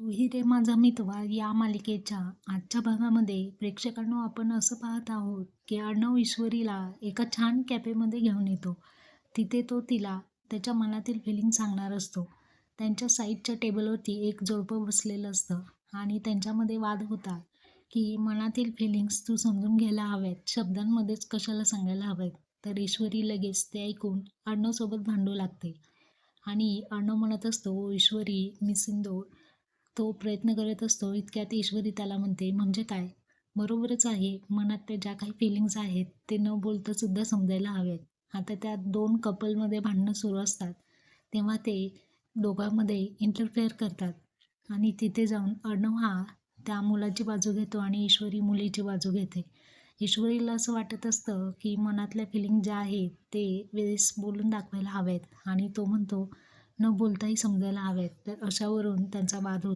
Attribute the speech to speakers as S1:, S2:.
S1: तू ही रे माझा मितवा या मालिकेच्या आजच्या भागामध्ये प्रेक्षकांनो आपण असं पाहत आहोत की अर्णव ईश्वरीला एका छान कॅफेमध्ये घेऊन येतो. तिथे तो तिला त्याच्या मनातील फिलिंग सांगणार असतो. त्यांच्या साईडच्या टेबलवरती एक जोडपं बसलेलं असतं आणि त्यांच्यामध्ये वाद होतात की मनातील फिलिंग्स तू समजून घ्यायला हव्यात, शब्दांमध्येच कशाला सांगायला हव्यात. तर ईश्वरी लगेच ते ऐकून अर्णवसोबत भांडू लागते आणि अर्णव म्हणत असतो, "ओ ईश्वरी, मी सिंदूर." तो प्रयत्न करत असतो. इतक्यात ईश्वरी त्याला म्हणते, "म्हणजे काय? बरोबरच आहे. मनातल्या ज्या काही फीलिंग्ज आहेत, ते न बोलता सुद्धा समजायला हवेत." आता त्या 2 कपलमध्ये भांडणं सुरू असतात. तेव्हा ते दोघांमध्ये इंटरफेअर करतात आणि तिथे जाऊन अर्णव हा त्या मुलाची बाजू घेतो आणि ईश्वरी मुलीची बाजू घेते. ईश्वरीला असं वाटत असतं, की मनातल्या फीलिंग ज्या आहेत, ते वेळेस बोलून दाखवायला हवेत आणि तो म्हणतो, "न बोलताही समजायला हवेत." तर अशावरून त्यांचा वाद होतो.